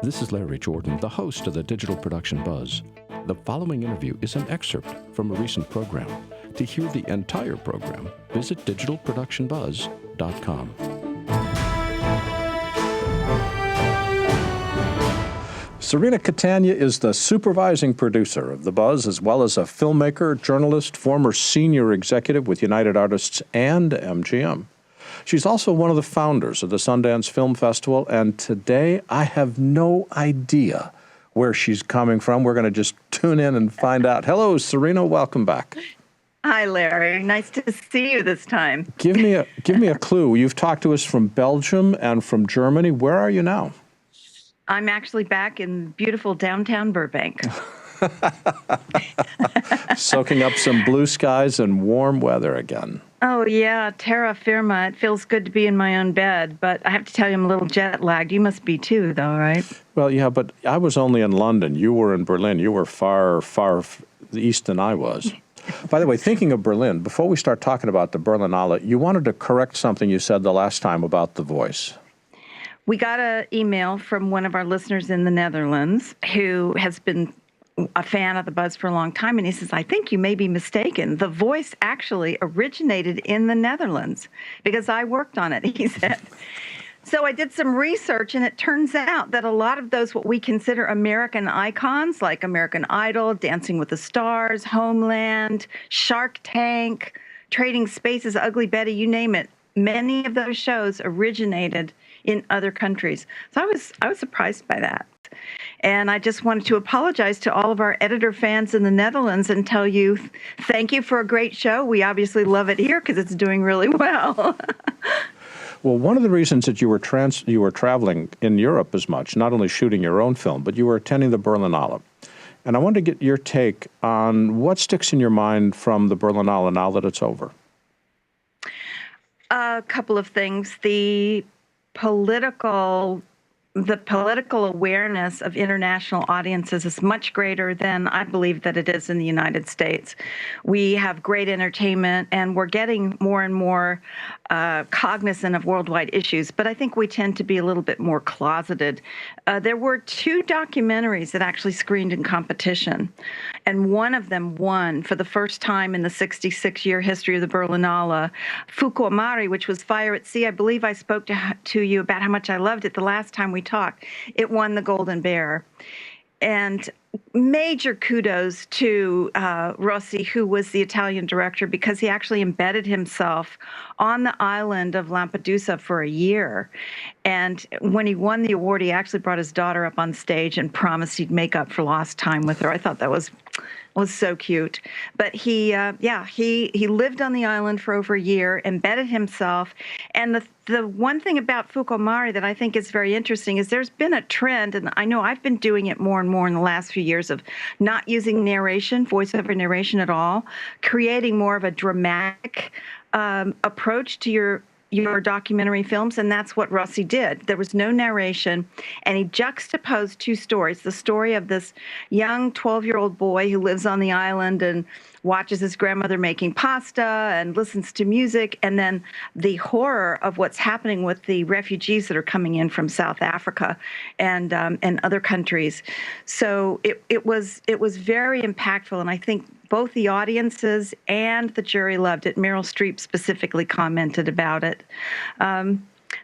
This is Larry Jordan, the host of the Digital Production Buzz. The following interview is an excerpt from a recent program. To hear the entire program, visit digitalproductionbuzz.com. Cirina Catania is the supervising producer of The Buzz, as well as a filmmaker, journalist, former senior executive with United Artists and MGM. She's also one of the founders of the Sundance Film Festival, and today I have no idea where she's coming from. We're going to just tune in and find out. Hello, Cirina. Welcome back. Hi, Larry. Nice to see you this time. Give me a clue. You've talked to us from Belgium and from Germany. Where are you now? I'm actually back in beautiful downtown Burbank. Soaking up some blue skies and warm weather again. Oh, yeah, terra firma. It feels good to be in my own bed, but I have to tell you I'm a little jet lagged. You must be too, though, right? Well, yeah, but I was only in London. You were in Berlin. You were far east than I was. By the way, thinking of Berlin, before we start talking about the Berlinale, you wanted to correct something you said the last time about the voice. We got an email from one of our listeners in the Netherlands who has been a fan of the Buzz for a long time, and he says, I think you may be mistaken. The voice actually originated in the Netherlands because I worked on it, he said. So I did some research, and it turns out that a lot of those what we consider American icons, like American Idol, Dancing with the Stars, Homeland, Shark Tank, Trading Spaces, Ugly Betty, you name it, many of those shows originated in other countries. So I was surprised by that. And I just wanted to apologize to all of our editor fans in the Netherlands and tell you thank you for a great show. We obviously love it here because it's doing really well. Well, one of the reasons that you were traveling in Europe as much, not only shooting your own film, but you were attending the Berlinale. And I wanted to get your take on what sticks in your mind from the Berlinale now that it's over. A couple of things. The political awareness of international audiences is much greater than I believe that it is in the United States. We have great entertainment, and we're getting more and more cognizant of worldwide issues, but I think we tend to be a little bit more closeted. There were two documentaries that actually screened in competition, and one of them won for the first time in the 66-year history of the Berlinale. Fukuamari, which was Fire at Sea. I believe I spoke to you about how much I loved it the last time we talked. It won the Golden Bear. And major kudos to Rossi, who was the Italian director, because he actually embedded himself on the island of Lampedusa for a year. And when he won the award, he actually brought his daughter up on stage and promised he'd make up for lost time with her. I thought that was so cute. But he lived on the island for over a year, embedded himself. And the one thing about Fukuamari that I think is very interesting is there's been a trend, and I know I've been doing it more and more in the last few years, of not using narration, voiceover narration at all, creating more of a dramatic approach to your documentary films, and that's what Rossi did. There was no narration, and he juxtaposed two stories. The story of this young 12-year-old boy who lives on the island and watches his grandmother making pasta and listens to music, and then the horror of what's happening with the refugees that are coming in from South Africa and other countries. So it was very impactful, and I think both the audiences and the jury loved it. Meryl Streep specifically commented about it.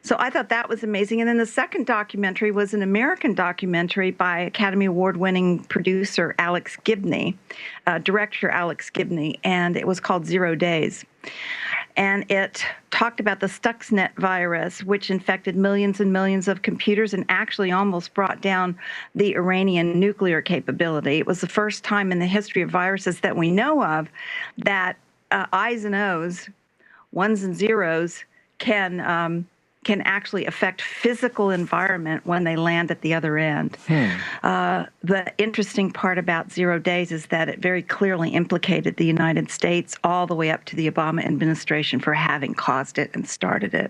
So I thought that was amazing. And then the second documentary was an American documentary by Academy Award-winning producer Alex Gibney, director Alex Gibney, and it was called 0 Days. And it talked about the Stuxnet virus, which infected millions and millions of computers and actually almost brought down the Iranian nuclear capability. It was the first time in the history of viruses that we know of that I's and O's, ones and zeros, can actually affect physical environment when they land at the other end. The interesting part about 0 Days is that it very clearly implicated the United States all the way up to the Obama administration for having caused it and started it.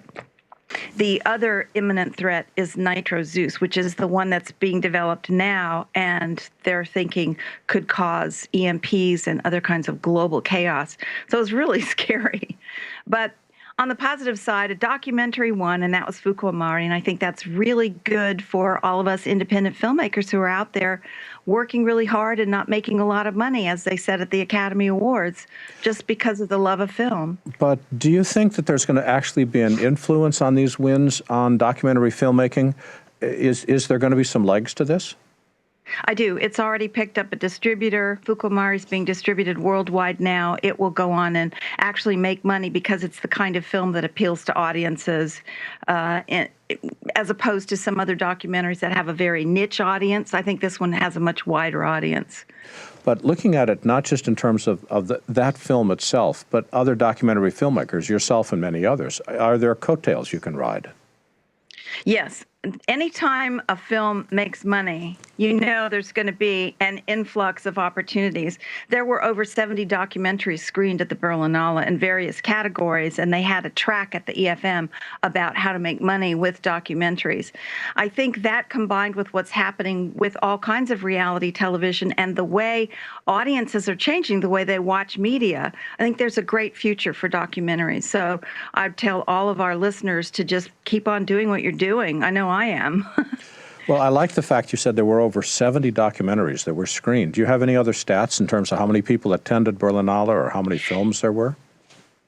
The other imminent threat is Nitro Zeus, which is the one that's being developed now, and they're thinking could cause EMPs and other kinds of global chaos. So it's really scary. But On the positive side, a documentary won, and that was Fukuamari, and I think that's really good for all of us independent filmmakers who are out there working really hard and not making a lot of money, as they said at the Academy Awards, just because of the love of film. But do you think that there's going to actually be an influence on these wins on documentary filmmaking? Is there going to be some legs to this? I do. It's already picked up a distributor. Fukuamari is being distributed worldwide now. It will go on and actually make money because it's the kind of film that appeals to audiences, as opposed to some other documentaries that have a very niche audience. I think this one has a much wider audience. But looking at it not just in terms of that film itself, but other documentary filmmakers, yourself and many others, are there coattails you can ride? Yes. Anytime a film makes money, you know there's going to be an influx of opportunities. There were over 70 documentaries screened at the Berlinale in various categories, and they had a track at the EFM about how to make money with documentaries. I think that combined with what's happening with all kinds of reality television and the way audiences are changing the way they watch media, I think there's a great future for documentaries. So I'd tell all of our listeners to just keep on doing what you're doing. I know I am. Well, I like the fact you said there were over 70 documentaries that were screened. Do you have any other stats in terms of how many people attended Berlinale or how many films there were?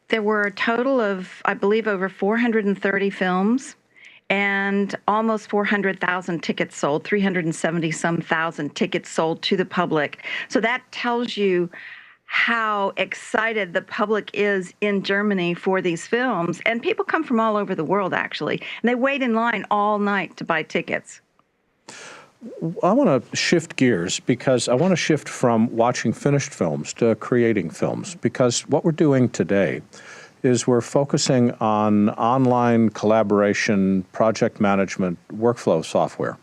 There were a total of, I believe, over 430 films and almost 400,000 tickets sold, 370-some thousand tickets sold to the public. So that tells you how excited the public is in Germany for these films. And people come from all over the world, actually. And they wait in line all night to buy tickets. I want to shift gears because I want to shift from watching finished films to creating films, because what we're doing today is we're focusing on online collaboration, project management, workflow software.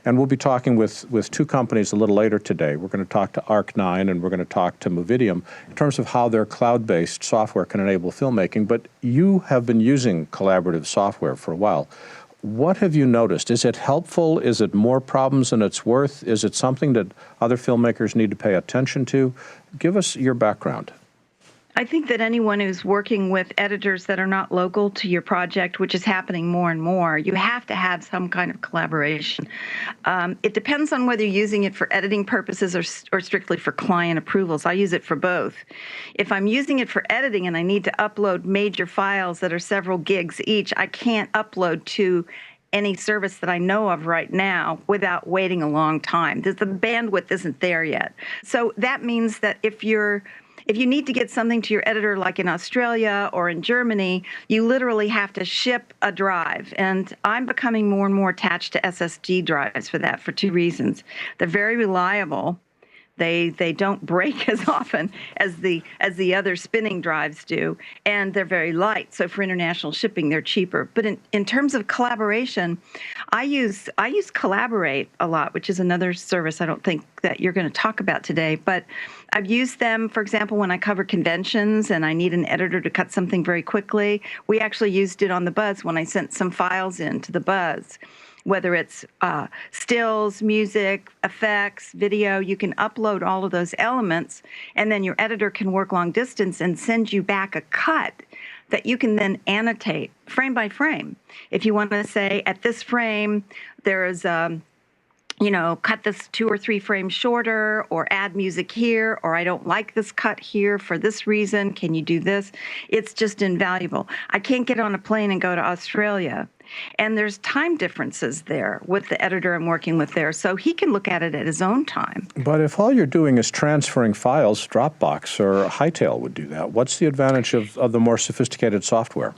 And we'll be talking with two companies a little later today. We're going to talk to Arc9 and we're going to talk to Movidium in terms of how their cloud-based software can enable filmmaking. But you have been using collaborative software for a while. What have you noticed? Is it helpful? Is it more problems than it's worth? Is it something that other filmmakers need to pay attention to? Give us your background. I think that anyone who's working with editors that are not local to your project, which is happening more and more, you have to have some kind of collaboration. It depends on whether you're using it for editing purposes or strictly for client approvals. I use it for both. If I'm using it for editing and I need to upload major files that are several gigs each, I can't upload to any service that I know of right now without waiting a long time. The bandwidth isn't there yet. So that means that if you need to get something to your editor, like in Australia or in Germany, you literally have to ship a drive. And I'm becoming more and more attached to SSD drives for that, for two reasons. They're very reliable. They don't break as often as the other spinning drives do, and they're very light. So for international shipping, they're cheaper. But in terms of collaboration, I use Collaborate a lot, which is another service I don't think that you're going to talk about today. But I've used them, for example, when I cover conventions and I need an editor to cut something very quickly. We actually used it on the Buzz when I sent some files in to the Buzz. Whether it's stills, music, effects, video, you can upload all of those elements, and then your editor can work long distance and send you back a cut that you can then annotate frame by frame. If you want to say, at this frame, there is cut this 2 or 3 frames shorter, or add music here, or I don't like this cut here for this reason, can you do this? It's just invaluable. I can't get on a plane and go to Australia. And there's time differences there with the editor I'm working with there, so he can look at it at his own time. But if all you're doing is transferring files, Dropbox or Hightail would do that. What's the advantage of the more sophisticated software?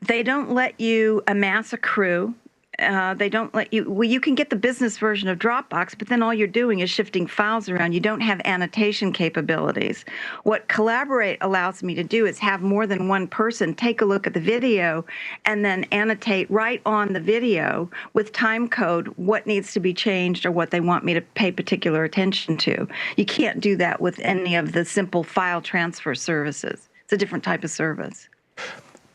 They don't let you amass a crew. They don't let you, well, you can get the business version of Dropbox, but then all you're doing is shifting files around. You don't have annotation capabilities. What Collaborate allows me to do is have more than one person take a look at the video and then annotate right on the video with time code what needs to be changed or what they want me to pay particular attention to. You can't do that with any of the simple file transfer services. It's a different type of service.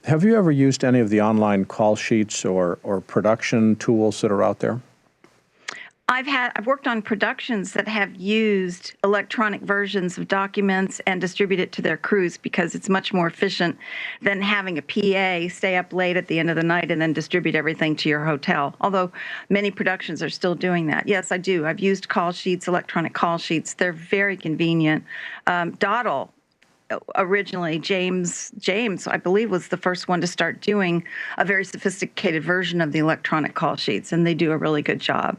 Have you ever used any of the online call sheets or production tools that are out there? I've worked on productions that have used electronic versions of documents and distribute it to their crews because it's much more efficient than having a PA stay up late at the end of the night and then distribute everything to your hotel. Although many productions are still doing that. Yes, I do. I've used call sheets, electronic call sheets. They're very convenient. Doddle, originally James, I believe, was the first one to start doing a very sophisticated version of the electronic call sheets, and they do a really good job.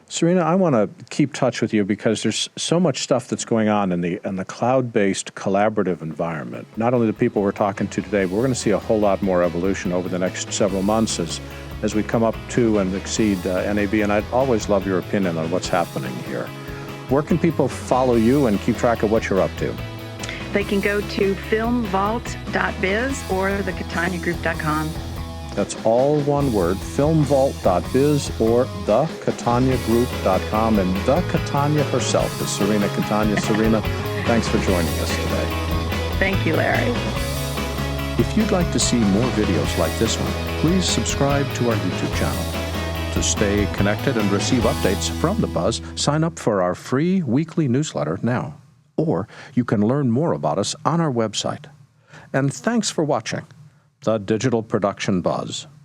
Cirina, I want to keep touch with you because there's so much stuff that's going on in the cloud-based collaborative environment. Not only the people we're talking to today, but we're going to see a whole lot more evolution over the next several months as we come up to and exceed NAB, and I'd always love your opinion on what's happening here. Where can people follow you and keep track of what you're up to? They can go to filmvault.biz or thecataniagroup.com. That's all one word, filmvault.biz or thecataniagroup.com. And the Catania herself is Cirina Catania. Cirina, thanks for joining us today. Thank you, Larry. If you'd like to see more videos like this one, please subscribe to our YouTube channel. To stay connected and receive updates from The Buzz, sign up for our free weekly newsletter now. Or you can learn more about us on our website. And thanks for watching The Digital Production Buzz.